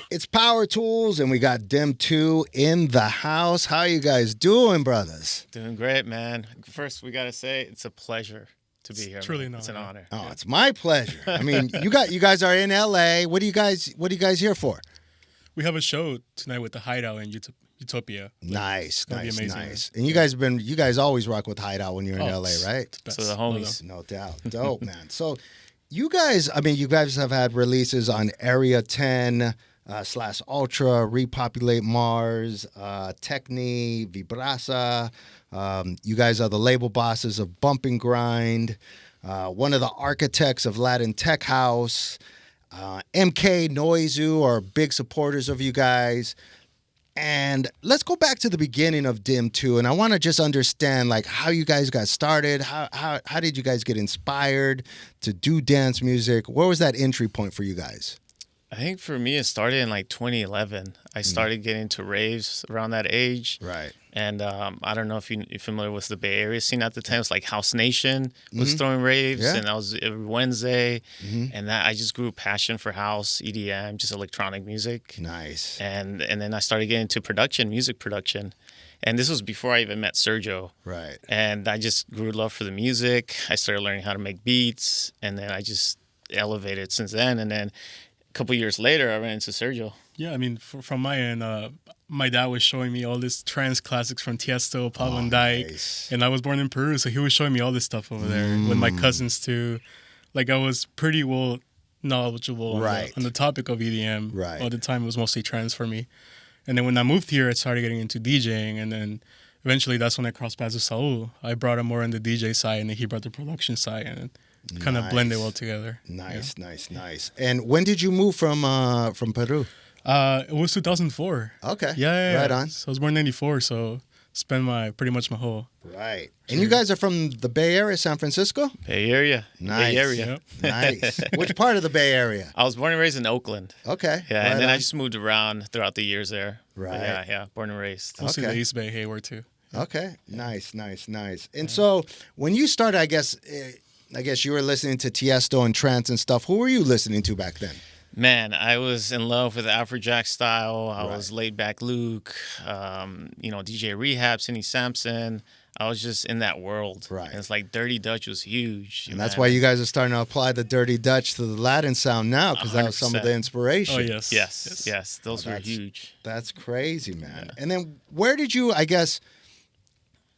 It's Powertools, and we got DEM2 in the house. How you guys doing, brothers? Doing great, man. First, we gotta say it's a pleasure to be here. Truly, man. It's an honor. Oh, it's my pleasure. I mean, you guys are in LA. What are you guys here for? We have a show tonight with the Hideout in Utopia. Nice. Amazing. And you guys always rock with Hideout when you're in LA, right? So the homies. No doubt. Dope, man. So you guys have had releases on Area 10 / Ultra, Repopulate Mars, Techni, Vibrasa. You guys are the label bosses of Bump and Grind, one of the architects of Latin Tech House. MK, Noizu are big supporters of you guys. And let's go back to the beginning of DEM2, and I want to just understand like how you guys got started. How did you guys get inspired to do dance music? Where was that entry point for you guys? I think for me, it started in like 2011. I started getting into raves around that age. Right. And I don't know if you're familiar with the Bay Area scene at the time. It was like House Nation was throwing raves, and that was every Wednesday. And that I just grew a passion for house, EDM, just electronic music. Nice. And then I started getting into music production. And this was before I even met Sergio. Right. And I just grew a love for the music. I started learning how to make beats, and then I just elevated since then. And then a couple years later, I ran into Sergio. Yeah, I mean, from my end, my dad was showing me all this trance classics from Tiesto, Pablo and Dyke. Nice. And I was born in Peru, so he was showing me all this stuff over there with my cousins too. Like I was pretty well knowledgeable on the topic of EDM. Right. All the time it was mostly trance for me. And then when I moved here, I started getting into DJing, and then eventually that's when I crossed paths with Saul. I brought him more on the DJ side, and then he brought the production side, and kind of blended well together. Nice. And when did you move from Peru? It was 2004. Okay. Yeah. Right on. So I was born in 94, so spent pretty much my whole. Right. And you guys are from the Bay Area, San Francisco? Bay Area. Nice. Bay Area. Yep. Nice. Which part of the Bay Area? I was born and raised in Oakland. Okay. Yeah, right and then on. I just moved around throughout the years there. Right. But yeah, born and raised. Mostly Okay. the East Bay, Hayward too. Okay. Nice. And so when you started, I guess you were listening to Tiesto and trance and stuff. Who were you listening to back then? Man, I was in love with the Afrojack style. I was Laid Back Luke, DJ Rehab, Cindy Sampson. I was just in that world. Right. And it's like Dirty Dutch was huge. And that's why you guys are starting to apply the Dirty Dutch to the Latin sound now, because that was some of the 100%. inspiration. Oh, yes. Yes. Those were huge. That's crazy, man. And then where did you, I guess,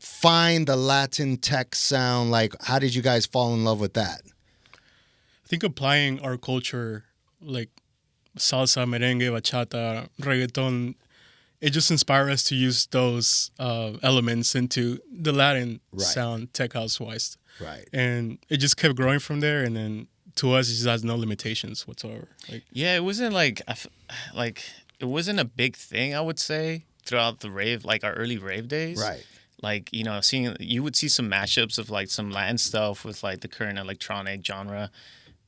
find the Latin tech sound? Like, how did you guys fall in love with that? I think applying our culture, like salsa, merengue, bachata, reggaeton, it just inspired us to use those elements into the Latin sound, tech house wise. Right. And it just kept growing from there. And then to us, it just has no limitations whatsoever. Yeah, it wasn't it wasn't a big thing, I would say, throughout the rave, like our early rave days. Right. Like, you would see some mashups of like some Latin stuff with like the current electronic genre.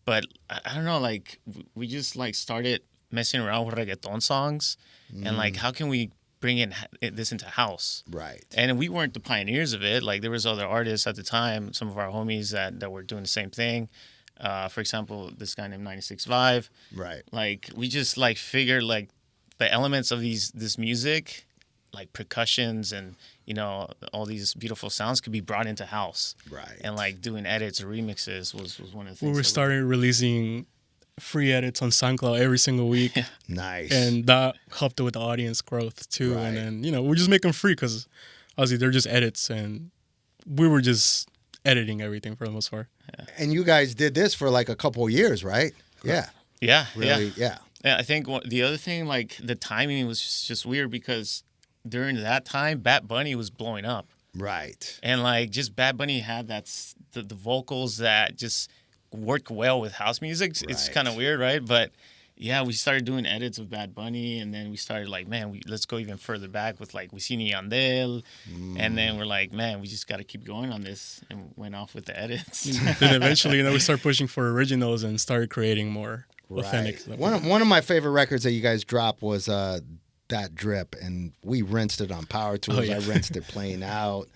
But I don't know, like we just like started messing around with reggaeton songs and like how can we bring this into house? Right. And we weren't the pioneers of it. Like there was other artists at the time, some of our homies that were doing the same thing. For example, this guy named 96 Vive. Right. Like we just like figured like the elements of this music, like percussions and all these beautiful sounds could be brought into house. Right. And like doing edits or remixes was one of the things. We were starting releasing free edits on SoundCloud every single week. Nice. And that helped with the audience growth too. Right. And then, we're just making free because obviously they're just edits and we were just editing everything for the most part. Yeah. And you guys did this for like a couple of years, right? Yeah. Yeah. Really? Yeah. Yeah. I think the other thing, like the timing was just weird because during that time, Bad Bunny was blowing up. Right. And like just Bad Bunny had the vocals that just work well with house music. It's kind of weird, right? But yeah, we started doing edits of Bad Bunny, and then we started like, man, let's go even further back with like Wisin y Yandel, and then we're like, man, we just got to keep going on this, and went off with the edits. Then eventually, we started pushing for originals and started creating more authentic stuff. One of my favorite records that you guys dropped was That Drip, and we rinsed it on Powertools. Oh, yeah. I rinsed it playing out.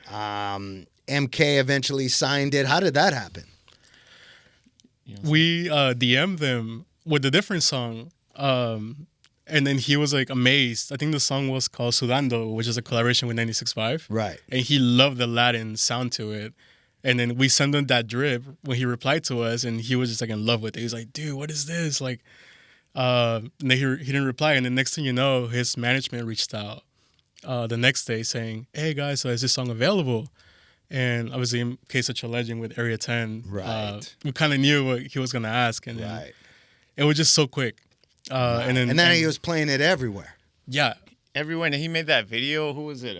MK eventually signed it. How did that happen? You know We DM'd them with a different song. And then he was like amazed. I think the song was called Sudando, which is a collaboration with 96.5. Right. And he loved the Latin sound to it. And then we sent him that drip when he replied to us, and he was just like in love with it. He was like, dude, what is this? Like, and then he didn't reply. And the next thing you know, his management reached out the next day saying, hey guys, so is this song available? And obviously, in case such a legend with Area 10, Right. we kind of knew what he was going to ask. And then Right. it was just so quick. And then he was playing it everywhere. Yeah. everywhere. And he made that video. Who was it?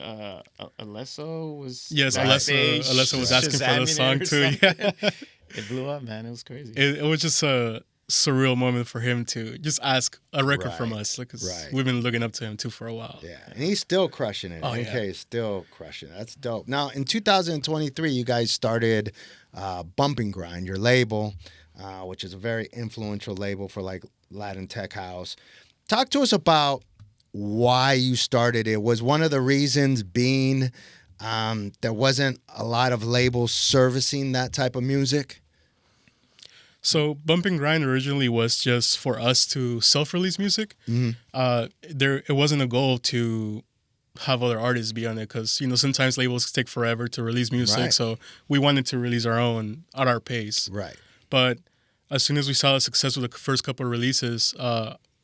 Alesso was. Yes, backstage, Alesso was asking for the song too. Yeah. It blew up, man. It was crazy. It was just a surreal moment for him to just ask a record from Right. us, because Right. we've been looking up to him too for a while. Yeah, and he's still crushing it. Oh, MK yeah. is still crushing it. That's dope. Now, in 2023, you guys started Bumping Grind, your label, which is a very influential label for like Latin tech house. Talk to us about why you started it. Was one of the reasons being there wasn't a lot of labels servicing that type of music? So Bumping Grind originally was just for us to self-release music. It wasn't a goal to have other artists be on it, because sometimes labels take forever to release music. Right. So we wanted to release our own at our pace. Right. But as soon as we saw the success with the first couple of releases,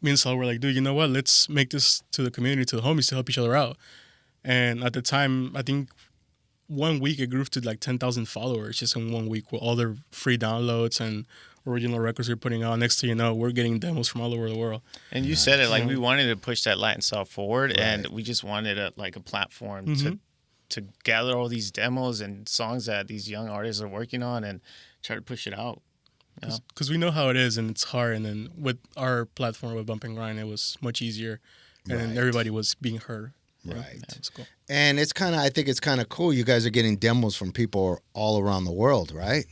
me and Sal were like, dude, you know what? Let's make this to the community, to the homies, to help each other out. And at the time, I think 1 week it grew to like 10,000 followers just in 1 week with all their free downloads and original records we're putting out. Next thing you know, we're getting demos from all over the world. And you said it, like, we wanted to push that Latin sound forward, Right. and we just wanted a platform to gather all these demos and songs that these young artists are working on and try to push it out. Yeah. Because we know how it is and it's hard. And then with our platform with Bump and Grind, it was much easier. And then Right. everybody was being heard. Right. Yeah, it was cool. And I think it's kind of cool. You guys are getting demos from people all around the world, right?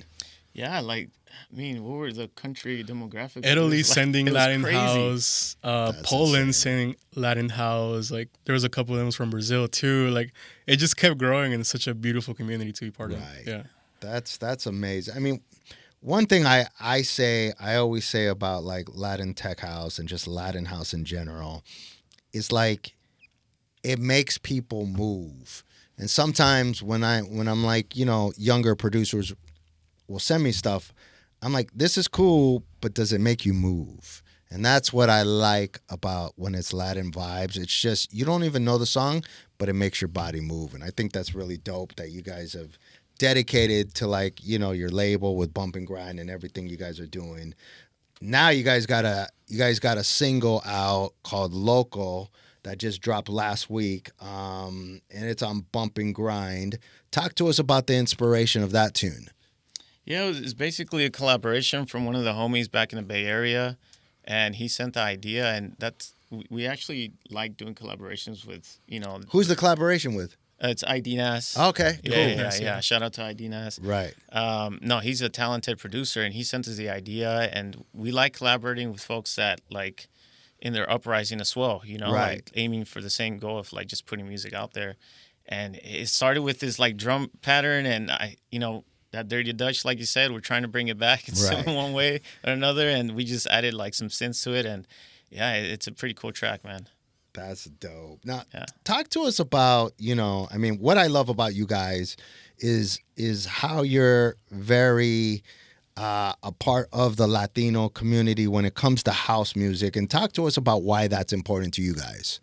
Yeah, like, I mean, what were the country demographics? Italy It was like- sending it was Latin crazy. house, That's Poland insane. sending Latin house. Like there was a couple of them from Brazil too. Like it just kept growing, and it's such a beautiful community to be part of. Right. Yeah. That's amazing. I mean, one thing I always say about like Latin tech house and just Latin house in general is like it makes people move. And sometimes when I'm like, younger producers will send me stuff, I'm like, this is cool, but does it make you move? And that's what I like about when it's Latin vibes. It's just, you don't even know the song, but it makes your body move. And I think that's really dope that you guys have dedicated to like, your label with Bump and Grind and everything you guys are doing. Now you guys got a single out called Loco that just dropped last week. And it's on Bump and Grind. Talk to us about the inspiration of that tune. Yeah, it's basically a collaboration from one of the homies back in the Bay Area, and he sent the idea, and we actually like doing collaborations with, Who's the collaboration with? it's IDNAS. Okay, Yeah, cool. yeah. Shout out to IDNAS. Right. No, he's a talented producer, and he sent us the idea, and we like collaborating with folks that like in their uprising as well, Right. like aiming for the same goal of like just putting music out there. And it started with this like drum pattern, and that Dirty Dutch, like you said, we're trying to bring it back in Right. some one way or another, and we just added like some synths to it, and yeah, it's a pretty cool track, man. That's dope. Now, Yeah. talk to us about, what I love about you guys is how you're very a part of the Latino community when it comes to house music, and talk to us about why that's important to you guys.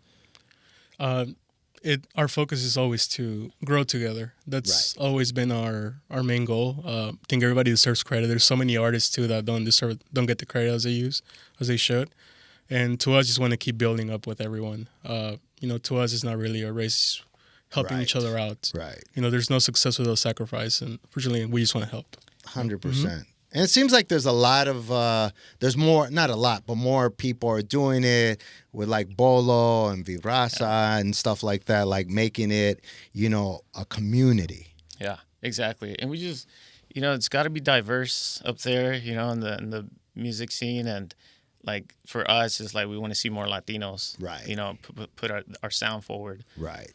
Our focus is always to grow together. That's always been our main goal. I think everybody deserves credit. There's so many artists too that don't get the credit as they should. And to us, just want to keep building up with everyone. To us, it's not really a race, helping each other out. Right. There's no success without sacrifice, and fortunately, we just want to help. 100%. And it seems like there's a lot of, there's more, not a lot, but more people are doing it with like Bolo and Vibrasa and stuff like that, like making it, a community. Yeah, exactly. And we just, it's got to be diverse up there, in the music scene. And like for us, it's like we want to see more Latinos, Right. Put our sound forward. Right.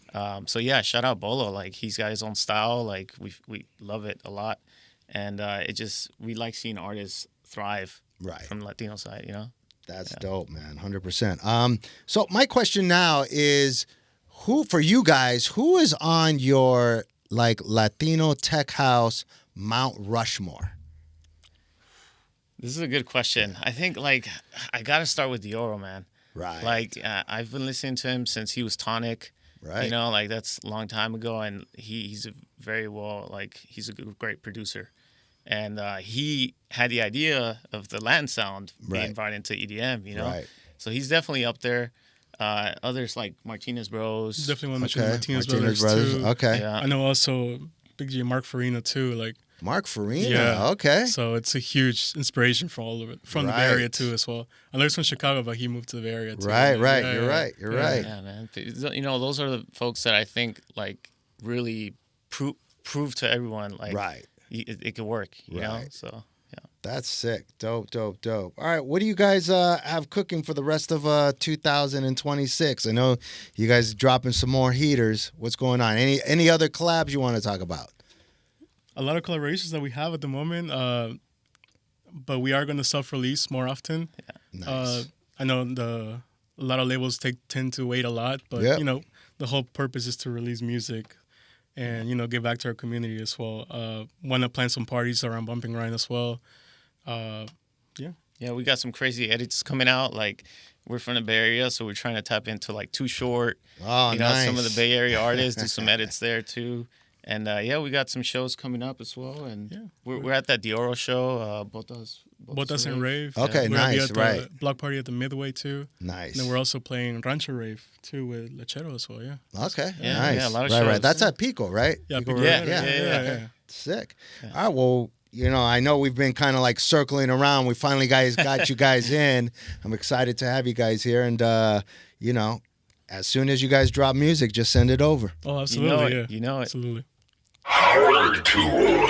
So yeah, shout out Bolo. Like he's got his own style. Like we love it a lot. And we like seeing artists thrive Right. from the Latino side, you know? That's dope, man. 100%. So my question now is, who for you guys, who is on your like Latino tech house Mount Rushmore? This is a good question. I think like I got to start with Dioro, man. Right. Like I've been listening to him since he was Tonic. Right. You know, like that's a long time ago, and he's a very well, like he's a great producer, and he had the idea of the Latin sound being brought into EDM. You know, Right. so he's definitely up there. Others like Martinez Bros. Definitely want to mention Martinez Brothers too. Okay. Yeah. I know also Big G Mark Farina too. Like Mark Farina. Yeah. Okay. so it's a huge inspiration for all of it from the Bay Area too as well. I know he's from Chicago, but he moved to the Bay Area too. Right. Right. Yeah, You're yeah. right. You're right. Yeah, man. You know, those are the folks that I think like really prove to everyone like Right. it could work. You know, Right. so yeah. That's sick. Dope, dope, dope. All right, what do you guys have cooking for the rest of 2026? I know you guys dropping some more heaters. What's going on? Any other collabs you want to talk about? A lot of collaborations that we have at the moment, but we are going to self-release more often. Nice. I know a lot of labels tend to wait a lot, but Yep. you know the whole purpose is to release music and give back to our community as well. Want to plan some parties around Bumping Grind as well. Yeah, we got some crazy edits coming out. Like we're from the Bay Area, so we're trying to tap into like Too Short. Oh, you know, nice. some of the Bay Area artists do some edits there too. And yeah, we got some shows coming up as well. And we're at that Dioro show, Botas and Rave. Okay, We're nice, at the right. block party at the Midway too. Nice. And then we're also playing Rancho Rave too with Lechero as well. Yeah. Okay, Yeah, nice. yeah, a lot of right. shows. That's at Pico, right? Yeah, Pico Pico Road? Road. Yeah. Sick. All right, well, I know we've been kind of like circling around. We finally got you guys in. I'm excited to have you guys here. And, as soon as you guys drop music, just send it over. Oh, absolutely. You know it. Absolutely. Powertools.